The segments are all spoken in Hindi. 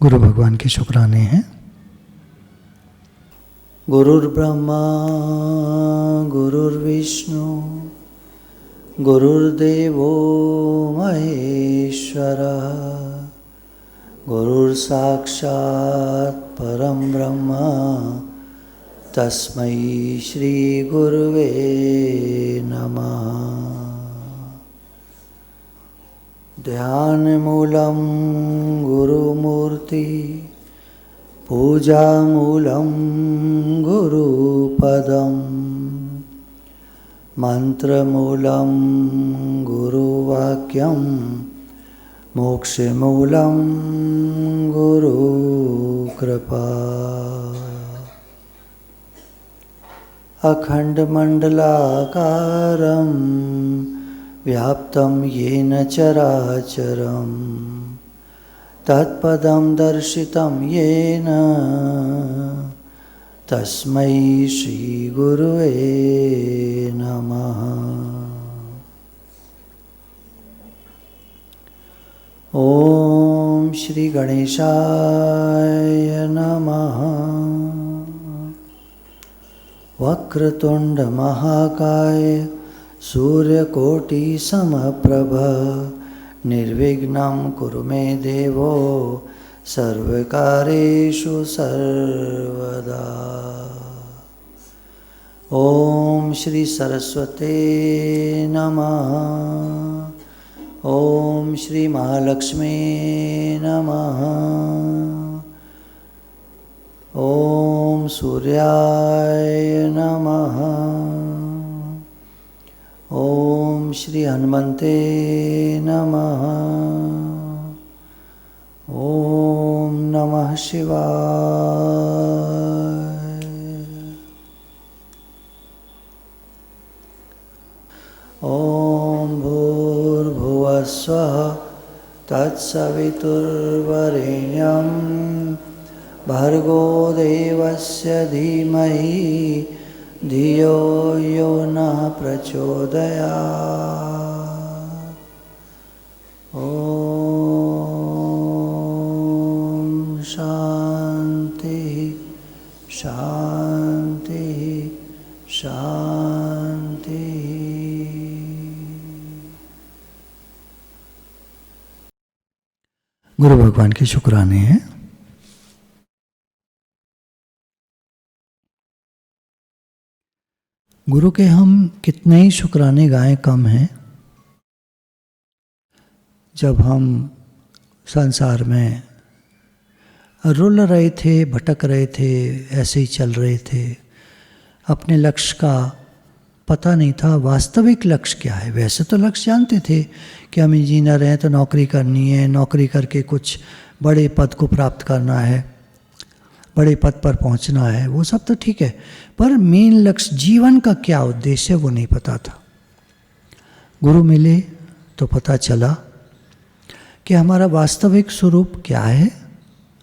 गुरु भगवान के शुक्राने हैं। गुरुर्ब्रह्मा गुरुर्विष्णु गुरुर्देवो महेश्वरः गुरुर्साक्षात् परं ब्रह्म तस्मै श्री गुरुवे नमः। ध्यानमूलं गुरुमूर्ति पूजामूलं गुरुपदं मंत्रमूलं गुरुवाक्यं मोक्षमूलं गुरुकृपा। अखण्डमण्डलाकारं व्याप्तं येन चराचरं तत्पदं दर्शितं येन तस्मै श्रीगुरुवे नमः। ॐ श्री गणेशाय नमः। वक्रतुंड महाकाय सूर्यकोटि समप्रभ निर्विघ्नं कुरु मे देवो सर्वकार्येषु सर्वदा। ओम श्री सरस्वते नमः। ओम श्री महालक्ष्मी नमः। ओम सूर्याय नमः। ओम श्री हनुमते नमः। ओम नमः शिवाय। ओम भूर्भुवः स्वः तत्सवितुर्वरेण्यं भर्गो देवस्य धीमहि धियो यो नः प्रचोदयात्। ॐ शान्ति शान्ति शान्ति। गुरु भगवान के शुक्राने हैं। गुरु के हम कितने ही शुक्राने गाएं कम हैं। जब हम संसार में रुल रहे थे, भटक रहे थे, ऐसे ही चल रहे थे, अपने लक्ष्य का पता नहीं था वास्तविक लक्ष्य क्या है। वैसे तो लक्ष्य जानते थे कि हम इंजीनियर हैं तो नौकरी करनी है, नौकरी करके कुछ बड़े पद को प्राप्त करना है, बड़े पद पर पहुंचना है, वो सब तो ठीक है, पर मेन लक्ष्य जीवन का क्या उद्देश्य है वो नहीं पता था। गुरु मिले तो पता चला कि हमारा वास्तविक स्वरूप क्या है।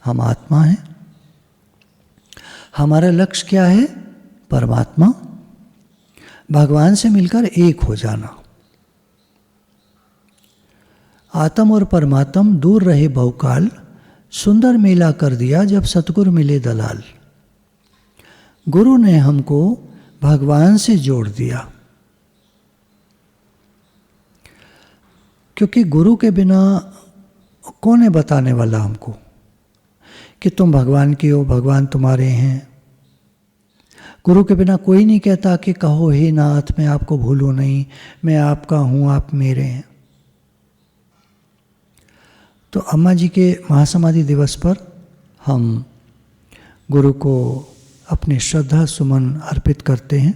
हम आत्मा हैं। हमारा लक्ष्य क्या है? परमात्मा, भगवान से मिलकर एक हो जाना। आत्म और परमात्म दूर रहे बहुकाल, सुंदर मेला कर दिया जब सतगुरु मिले दलाल। गुरु ने हमको भगवान से जोड़ दिया, क्योंकि गुरु के बिना कौन है बताने वाला हमको कि तुम भगवान के हो, भगवान तुम्हारे हैं। गुरु के बिना कोई नहीं कहता कि कहो हे नाथ मैं आपको भूलूं नहीं, मैं आपका हूँ आप मेरे हैं। तो अम्मा जी के महासमाधि दिवस पर हम गुरु को अपने श्रद्धा सुमन अर्पित करते हैं।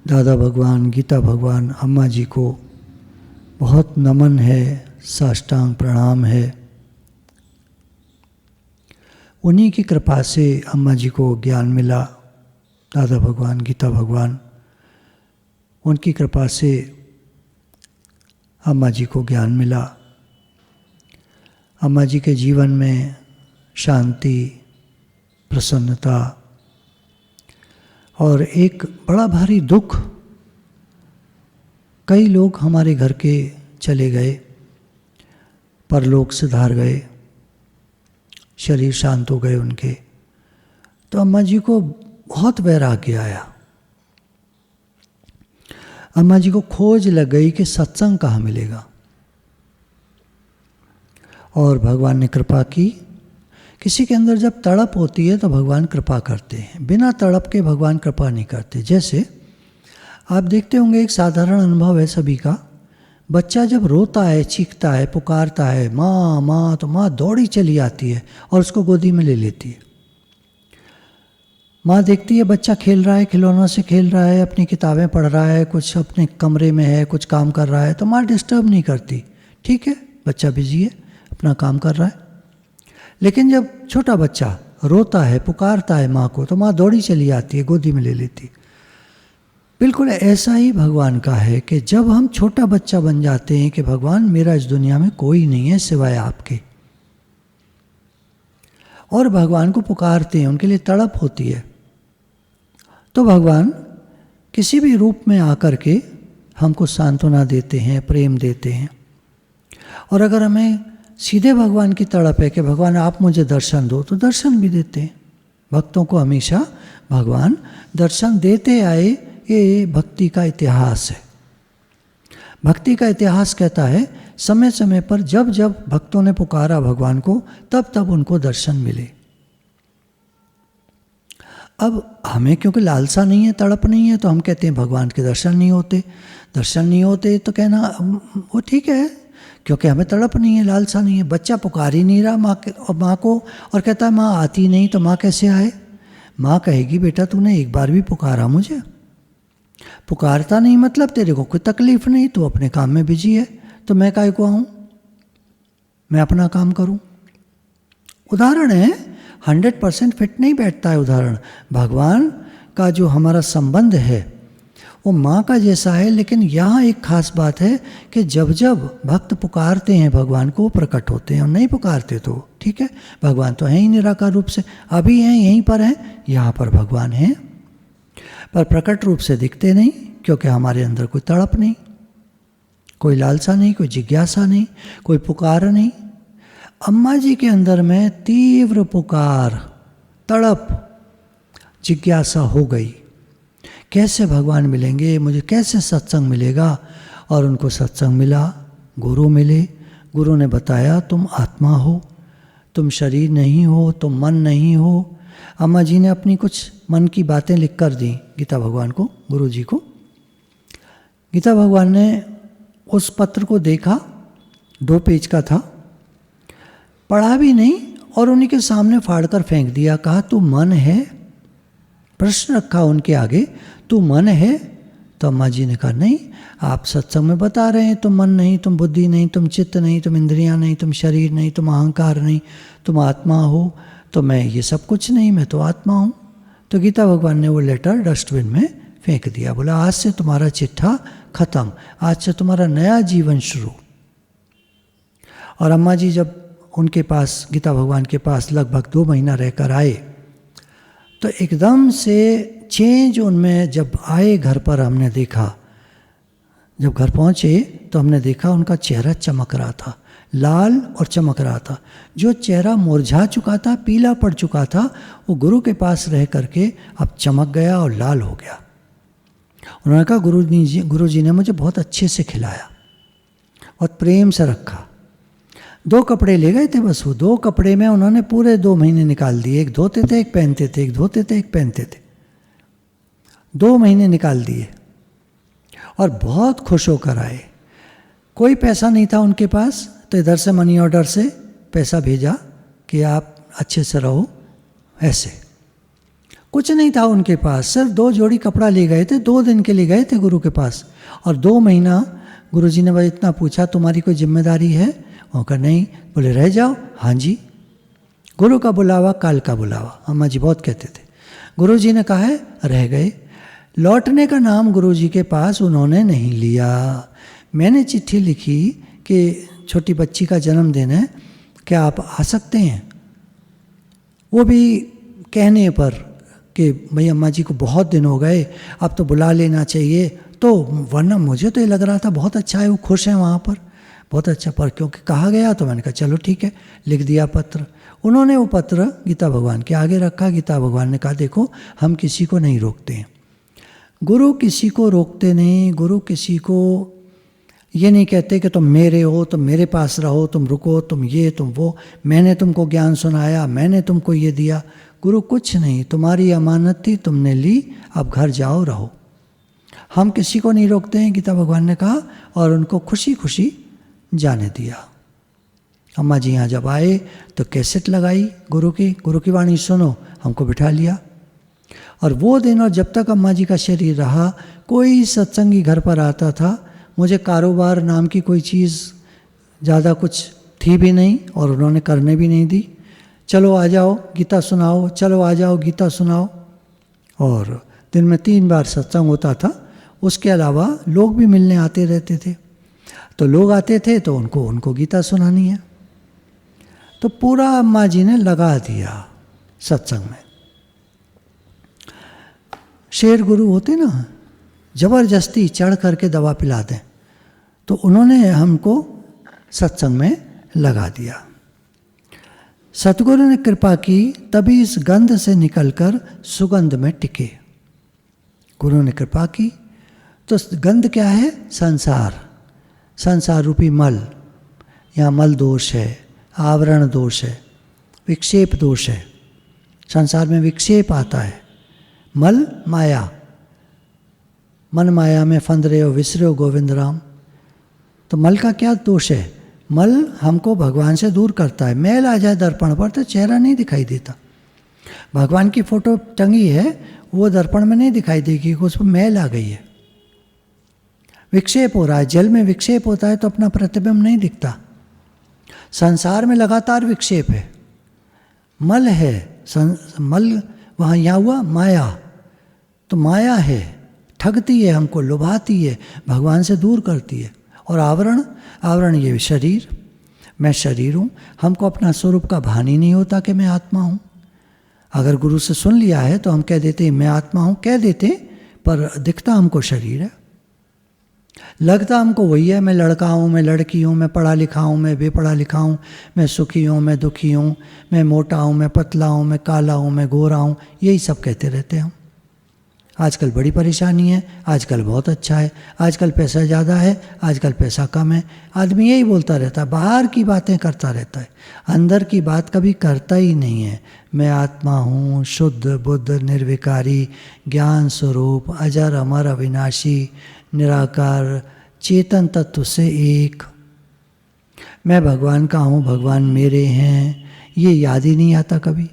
दादा भगवान, गीता भगवान, अम्मा जी को बहुत नमन है, साष्टांग प्रणाम है। उन्हीं की कृपा से अम्मा जी को ज्ञान मिला। दादा भगवान, गीता भगवान, उनकी कृपा से अम्मा जी को ज्ञान मिला। अम्मा जी के जीवन में शांति, प्रसन्नता और एक बड़ा भारी दुख। कई लोग हमारे घर के चले गए, परलोक सिधार गए। शरीर शांत हो गए उनके। तो अम्मा जी को बहुत वैराग्य आया। अम्मा जी को खोज लग गई कि सत्संग कहाँ मिलेगा, और भगवान ने कृपा की। किसी के अंदर जब तड़प होती है तो भगवान कृपा करते हैं, बिना तड़प के भगवान कृपा नहीं करते। जैसे आप देखते होंगे, एक साधारण अनुभव है सभी का, बच्चा जब रोता है, चीखता है, पुकारता है माँ माँ, तो माँ दौड़ी चली आती है और उसको गोदी में ले लेती है। माँ देखती है बच्चा खेल रहा है, खिलौनों से खेल रहा है, अपनी किताबें पढ़ रहा है, कुछ अपने कमरे में है, कुछ काम कर रहा है, तो माँ डिस्टर्ब नहीं करती, ठीक है बच्चा बिजी है, अपना काम कर रहा है। लेकिन जब छोटा बच्चा रोता है, पुकारता है माँ को, तो माँ दौड़ी चली आती है, गोदी में ले लेती। बिल्कुल ऐसा ही भगवान का है कि जब हम छोटा बच्चा बन जाते हैं कि भगवान मेरा इस दुनिया में कोई नहीं है सिवाय आपके, और भगवान को पुकारते हैं, उनके लिए तड़प होती है, तो भगवान किसी भी रूप में आकर के हमको सांत्वना देते हैं, प्रेम देते हैं। और अगर हमें सीधे भगवान की तड़प है कि भगवान आप मुझे दर्शन दो, तो दर्शन भी देते हैं। भक्तों को हमेशा भगवान दर्शन देते आए, ये भक्ति का इतिहास है। भक्ति का इतिहास कहता है समय समय पर जब जब भक्तों ने पुकारा भगवान को, तब तब उनको दर्शन मिले। अब हमें क्योंकि लालसा नहीं है, तड़प नहीं है, तो हम कहते हैं भगवान के दर्शन नहीं होते। दर्शन नहीं होते तो कहना वो ठीक है, क्योंकि हमें तड़प नहीं है, लालसा नहीं है। बच्चा पुकार ही नहीं रहा माँ को और कहता है माँ आती नहीं, तो माँ कैसे आए? माँ कहेगी बेटा तूने एक बार भी पुकारा मुझे? पुकारता नहीं मतलब तेरे को कोई तकलीफ नहीं, तू अपने काम में बिजी है, तो मैं काहे को आऊँ, मैं अपना काम करूँ। उदाहरण है, 100% फिट नहीं बैठता है उदाहरण। भगवान का जो हमारा संबंध है वो माँ का जैसा है, लेकिन यहाँ एक खास बात है कि जब जब भक्त पुकारते हैं भगवान को, वो प्रकट होते हैं, और नहीं पुकारते तो ठीक है, भगवान तो हैं ही निराकार रूप से, अभी हैं, यहीं पर हैं, यहाँ पर भगवान हैं, पर प्रकट रूप से दिखते नहीं, क्योंकि हमारे अंदर कोई तड़प नहीं, कोई लालसा नहीं, कोई जिज्ञासा नहीं, कोई पुकार नहीं। अम्मा जी के अंदर में तीव्र पुकार, तड़प, जिज्ञासा हो गई, कैसे भगवान मिलेंगे मुझे, कैसे सत्संग मिलेगा। और उनको सत्संग मिला, गुरु मिले, गुरु ने बताया तुम आत्मा हो, तुम शरीर नहीं हो, तुम मन नहीं हो। अम्मा जी ने अपनी कुछ मन की बातें लिख कर दी गीता भगवान को, गुरु जी को। गीता भगवान ने उस पत्र को देखा, 2 पेज का था, पढ़ा भी नहीं और उन्हीं के सामने फाड़ कर फेंक दिया। कहा तू मन है? प्रश्न रखा उनके आगे, तू मन है? तो अम्मा जी ने कहा नहीं, आप सत्संग में बता रहे हैं तुम मन नहीं, तुम बुद्धि नहीं, तुम चित्त नहीं, तुम इंद्रियां नहीं, तुम शरीर नहीं, तुम अहंकार नहीं, तुम आत्मा हो। तो मैं ये सब कुछ नहीं, मैं तो आत्मा हूँ। तो गीता भगवान ने वो लेटर डस्टबिन में फेंक दिया, बोला आज से तुम्हारा चिट्ठा खत्म, आज से तुम्हारा नया जीवन शुरू। और अम्मा जी जब उनके पास, गीता भगवान के पास लगभग 2 महीना रहकर आए, तो एकदम से चेंज उनमें जब आए घर पर, हमने देखा, जब घर पहुँचे तो हमने देखा उनका चेहरा चमक रहा था, लाल और चमक रहा था। जो चेहरा मुरझा चुका था, पीला पड़ चुका था, वो गुरु के पास रह करके अब चमक गया और लाल हो गया। उन्होंने कहा गुरु जी ने मुझे बहुत अच्छे से खिलाया, बहुत प्रेम से रखा। 2 कपड़े ले गए थे बस, वो 2 कपड़े में उन्होंने पूरे 2 महीने निकाल दिए। एक धोते थे, एक पहनते थे, एक धोते थे, एक पहनते थे, 2 महीने निकाल दिए और बहुत खुश होकर आए। कोई पैसा नहीं था उनके पास, तो इधर से मनी ऑर्डर से पैसा भेजा कि आप अच्छे से रहो, ऐसे कुछ नहीं था उनके पास। सिर्फ 2 जोड़ी कपड़ा ले गए थे, 2 दिन के लिए गए थे गुरु के पास, और 2 महीना गुरु जी ने बस इतना पूछा तुम्हारी कोई जिम्मेदारी है? वो कहा नहीं। बोले रह जाओ? हाँ जी। गुरु का बुलावा काल का बुलावा, अम्मा जी बहुत कहते थे। गुरु जी ने कहा है, रह गए। लौटने का नाम गुरु जी के पास उन्होंने नहीं लिया। मैंने चिट्ठी लिखी कि छोटी बच्ची का जन्मदिन है, क्या आप आ सकते हैं? वो भी कहने पर कि भाई अम्मा जी को बहुत दिन हो गए, अब तो बुला लेना चाहिए। तो वरना मुझे तो ये लग रहा था बहुत अच्छा है, वो खुश हैं वहाँ पर, बहुत अच्छा, पर क्योंकि कहा गया तो मैंने कहा चलो ठीक है, लिख दिया पत्र। उन्होंने वो पत्र गीता भगवान के आगे रखा। गीता भगवान ने कहा देखो हम किसी को नहीं रोकते हैं, गुरु किसी को रोकते नहीं, गुरु किसी को ये नहीं कहते कि तुम मेरे हो, तुम मेरे पास रहो, तुम रुको, तुम ये तुम वो, मैंने तुमको ज्ञान सुनाया, मैंने तुमको ये दिया। गुरु कुछ नहीं, तुम्हारी अमानत थी, तुमने ली, अब घर जाओ रहो। हम किसी को नहीं रोकते हैं, गीता भगवान ने कहा, और उनको खुशी खुशी जाने दिया। अम्मा जी यहाँ जब आए तो कैसेट लगाई गुरु की वाणी सुनो, हमको बिठा लिया। और वो दिन और जब तक अम्मा जी का शरीर रहा, कोई सत्संगी घर पर आता था, मुझे कारोबार नाम की कोई चीज़ ज़्यादा कुछ थी भी नहीं और उन्होंने करने भी नहीं दी। चलो आ जाओ गीता सुनाओ, चलो आ जाओ गीता सुनाओ। और दिन में 3 बार सत्संग होता था, उसके अलावा लोग भी मिलने आते रहते थे। तो लोग आते थे तो उनको गीता सुनानी है, तो पूरा अम्मा जी ने लगा दिया सत्संग में। शेर गुरु होते ना, जबरदस्ती चढ़ करके दवा पिला दें, तो उन्होंने हमको सत्संग में लगा दिया। सतगुरु ने कृपा की, तभी इस गंध से निकलकर सुगंध में टिके। गुरु ने कृपा की तो गंध क्या है? संसार रूपी मल। यहाँ मल दोष है, आवरण दोष है, विक्षेप दोष है। संसार में विक्षेप आता है, मल माया, मन माया में फंद रहे हो, विसरे हो गोविंद राम। तो मल का क्या दोष है? मल हमको भगवान से दूर करता है। मैल आ जाए दर्पण पर तो चेहरा नहीं दिखाई देता। भगवान की फोटो टंगी है, वो दर्पण में नहीं दिखाई देगी, उस पर मैल आ गई है। विक्षेप हो रहा है, जल में विक्षेप होता है तो अपना प्रतिबिंब नहीं दिखता। संसार में लगातार विक्षेप है, मल है। मल वहाँ यहाँ हुआ माया, तो माया है, ठगती है हमको, लुभाती है, भगवान से दूर करती है। और आवरण ये शरीर, मैं शरीर हूँ, हमको अपना स्वरूप का भान ही नहीं होता कि मैं आत्मा हूँ। अगर गुरु से सुन लिया है तो हम कह देते मैं आत्मा हूँ, कह देते, पर दिखता हमको शरीर है। लगता हमको वही है, मैं लड़का हूँ, मैं लड़की हूँ, मैं पढ़ा लिखा हूँ, मैं बेपढ़ा लिखा हूँ, मैं सुखी हूँ, मैं दुखी हूँ, मैं मोटा हूँ, मैं पतला हूँ, मैं काला हूँ, मैं गोरा हूँ, यही सब कहते रहते हैं हम। आजकल बड़ी परेशानी है, आजकल बहुत अच्छा है, आजकल पैसा ज़्यादा है, आजकल पैसा कम है। आदमी यही बोलता रहता है, बाहर की बातें करता रहता है, अंदर की बात कभी करता ही नहीं है। मैं आत्मा हूँ, शुद्ध बुद्ध निर्विकारी ज्ञान स्वरूप, अजर अमर अविनाशी निराकार चेतन तत्व से एक। मैं भगवान का हूँ, भगवान मेरे हैं, ये याद ही नहीं आता कभी।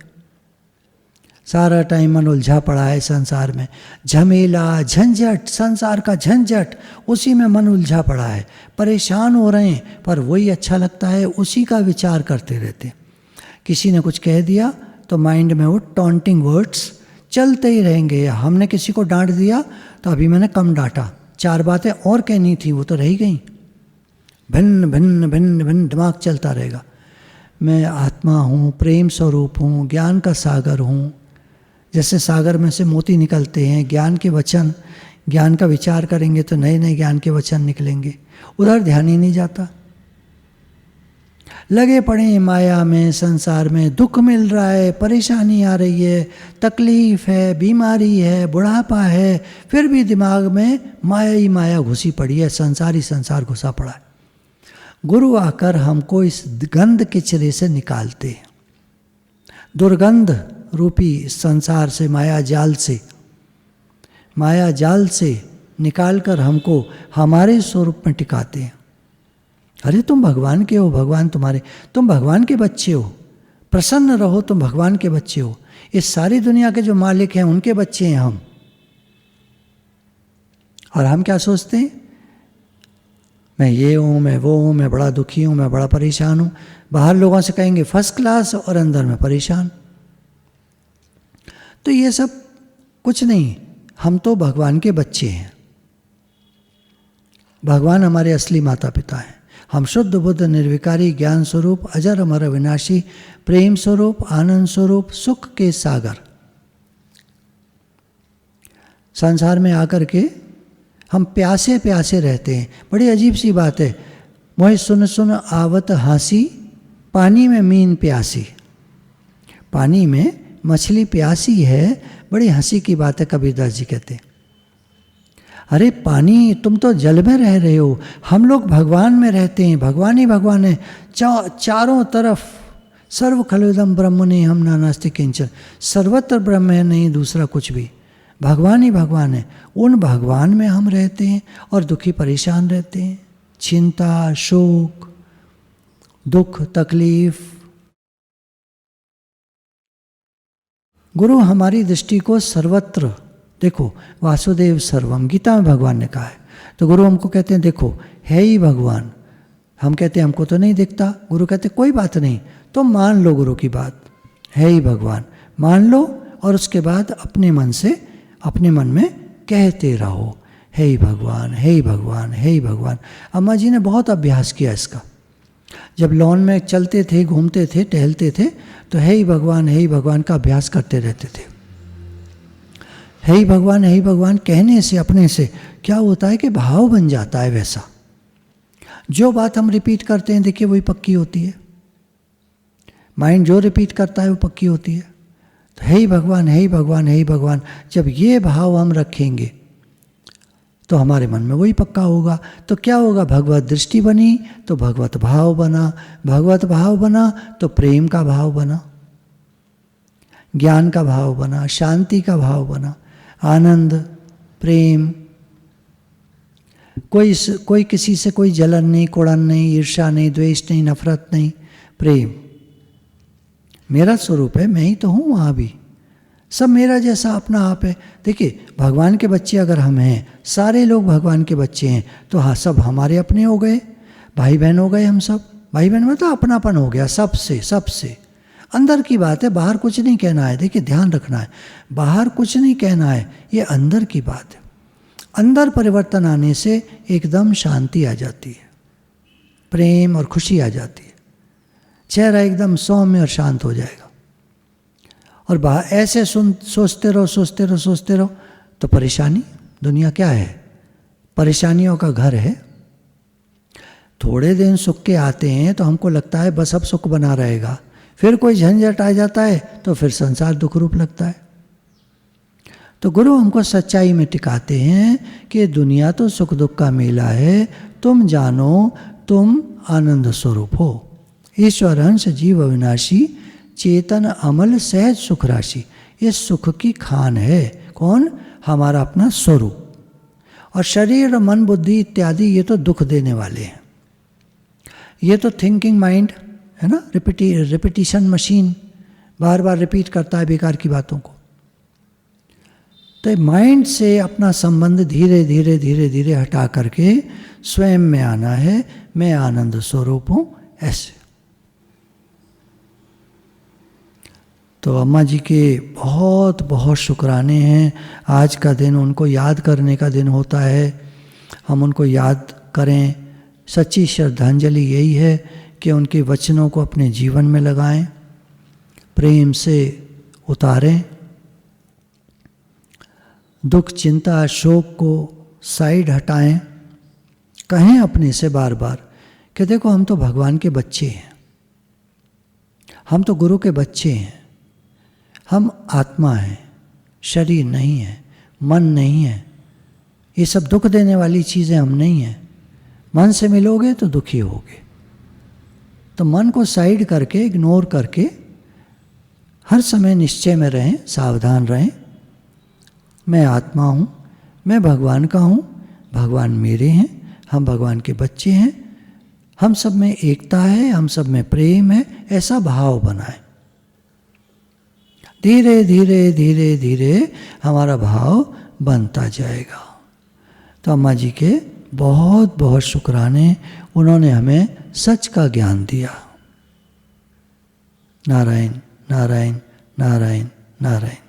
सारा टाइम मन उलझा पड़ा है संसार में, झमेला झंझट, संसार का झंझट, उसी में मन उलझा पड़ा है। परेशान हो रहे हैं, पर वही अच्छा लगता है, उसी का विचार करते रहते। किसी ने कुछ कह दिया तो माइंड में वो टॉन्टिंग वर्ड्स चलते ही रहेंगे। हमने किसी को डांट दिया तो अभी मैंने कम डांटा, 4 बातें और कहनी थी, वो तो रह गई। भिन्न भिन्न भिन्न भिन्न दिमाग चलता रहेगा। मैं आत्मा हूँ, प्रेम स्वरूप हूँ, ज्ञान का सागर हूँ। जैसे सागर में से मोती निकलते हैं, ज्ञान के वचन, ज्ञान का विचार करेंगे तो नए नए ज्ञान के वचन निकलेंगे, उधर ध्यान ही नहीं जाता। लगे पड़े हैं माया में, संसार में दुख मिल रहा है, परेशानी आ रही है, तकलीफ है, बीमारी है, बुढ़ापा है, फिर भी दिमाग में माया ही माया घुसी पड़ी है, संसार ही संसार घुसा पड़ा है। गुरु आकर हमको इस गंध किचरे से निकालते हैं, दुर्गंध रूपी संसार से, माया जाल से निकालकर हमको हमारे स्वरूप में टिकाते हैं। अरे तुम भगवान के हो, भगवान तुम्हारे, तुम भगवान के बच्चे हो, प्रसन्न रहो, तुम भगवान के बच्चे हो। इस सारी दुनिया के जो मालिक हैं उनके बच्चे हैं हम। और हम क्या सोचते हैं? मैं ये हूँ, मैं वो हूँ, मैं बड़ा दुखी हूँ, मैं बड़ा परेशान हूँ। बाहर लोगों से कहेंगे फर्स्ट क्लास और अंदर में परेशान। तो ये सब कुछ नहीं, हम तो भगवान के बच्चे हैं। भगवान हमारे असली माता पिता हैं। हम शुद्ध बुद्ध निर्विकारी ज्ञान स्वरूप, अजर अमर अविनाशी प्रेम स्वरूप, आनंद स्वरूप, सुख के सागर। संसार में आकर के हम प्यासे प्यासे रहते हैं। बड़ी अजीब सी बात है, मोहि सुन सुन आवत हासी, पानी में मीन प्यासी। पानी में मछली प्यासी है, बड़ी हंसी की बात है, कबीरदास जी कहते हैं। अरे पानी, तुम तो जल में रह रहे हो, हम लोग भगवान में रहते हैं, भगवान ही भगवान है। चारों तरफ सर्व खलुदम ब्रह्म ने हम नानास्ति किंचन, सर्वत्र ब्रह्म है, नहीं दूसरा कुछ भी, भगवान ही भगवान है। उन भगवान में हम रहते हैं और दुखी परेशान रहते हैं, चिंता, शोक, दुख, तकलीफ। गुरु हमारी दृष्टि को सर्वत्र, देखो वासुदेव सर्वम, गीता में भगवान ने कहा है, तो गुरु हमको कहते हैं देखो है ही भगवान। हम कहते हैं हमको तो नहीं दिखता, गुरु कहते कोई बात नहीं, तो मान लो गुरु की बात, है ही भगवान, मान लो। और उसके बाद अपने मन से, अपने मन में कहते रहो, है ही भगवान, है ही भगवान, है ही भगवान। अम्मा जी ने बहुत अभ्यास किया इसका। जब लॉन में चलते थे, घूमते थे, टहलते थे, तो है ही भगवान, है ही भगवान का अभ्यास करते रहते थे। है ही भगवान, है ही भगवान कहने से, अपने से क्या होता है कि भाव बन जाता है वैसा। जो बात हम रिपीट करते हैं, देखिए वही पक्की होती है। माइंड जो रिपीट करता है वो पक्की होती है। तो है ही भगवान, है ही भगवान, है ही भगवान, जब ये भाव हम रखेंगे तो हमारे मन में वही पक्का होगा। तो क्या होगा, भगवत दृष्टि बनी तो भगवत भाव बना, भगवत भाव बना तो प्रेम का भाव बना, ज्ञान का भाव बना, शांति का भाव बना, आनंद, प्रेम। कोई किसी से कोई जलन नहीं, कुड़न नहीं, ईर्ष्या नहीं, द्वेष नहीं, नफरत नहीं, प्रेम। मेरा स्वरूप है, मैं ही तो हूँ वहाँ भी, सब मेरा जैसा अपना आप है। देखिए भगवान के बच्चे अगर हम हैं, सारे लोग भगवान के बच्चे हैं, तो हाँ सब हमारे अपने हो गए, भाई बहन हो गए हम सब। भाई बहन में तो अपनापन हो गया सबसे, सबसे अंदर की बात है, बाहर कुछ नहीं कहना है। देखिए ध्यान रखना है, बाहर कुछ नहीं कहना है, ये अंदर की बात है। अंदर परिवर्तन आने से एकदम शांति आ जाती है, प्रेम और खुशी आ जाती है, चेहरा एकदम सौम्य और शांत हो जाएगा। और बाहर ऐसे सोचते रहो तो परेशानी, दुनिया क्या है, परेशानियों का घर है। थोड़े दिन सुख के आते हैं तो हमको लगता है बस अब सुख बना रहेगा, फिर कोई झंझट आ जाता है तो फिर संसार दुख रूप लगता है। तो गुरु हमको सच्चाई में टिकाते हैं कि दुनिया तो सुख दुख का मेला है, तुम जानो तुम आनंद स्वरूप हो। ईश्वर अंश जीव अविनाशी, चेतन अमल सहज सुख राशि। ये सुख की खान है, कौन, हमारा अपना स्वरूप। और शरीर, मन, बुद्धि इत्यादि ये तो दुख देने वाले हैं। ये तो थिंकिंग माइंड है ना, रिपीटिशन मशीन, बार बार रिपीट करता है बेकार की बातों को। तो माइंड से अपना संबंध धीरे धीरे धीरे धीरे हटा करके स्वयं में आना है, मैं आनंद स्वरूप हूँ, ऐसे। तो अम्मा जी के बहुत बहुत शुक्राने हैं। आज का दिन उनको याद करने का दिन होता है, हम उनको याद करें। सच्ची श्रद्धांजलि यही है कि उनके वचनों को अपने जीवन में लगाएं, प्रेम से उतारें, दुख, चिंता, शोक को साइड हटाएं, कहें अपने से बार बार कि देखो हम तो भगवान के बच्चे हैं, हम तो गुरु के बच्चे हैं, हम आत्मा हैं, शरीर नहीं है, मन नहीं है, ये सब दुख देने वाली चीज़ें हम नहीं हैं। मन से मिलोगे तो दुखी होगे। तो मन को साइड करके, इग्नोर करके हर समय निश्चय में रहें, सावधान रहें। मैं आत्मा हूँ, मैं भगवान का हूँ, भगवान मेरे हैं, हम भगवान के बच्चे हैं, हम सब में एकता है, हम सब में प्रेम है, ऐसा भाव बनाएं। धीरे धीरे धीरे धीरे हमारा भाव बनता जाएगा। तो अम्मा जी के बहुत बहुत शुक्राने, उन्होंने हमें सच का ज्ञान दिया। नारायण नारायण नारायण नारायण।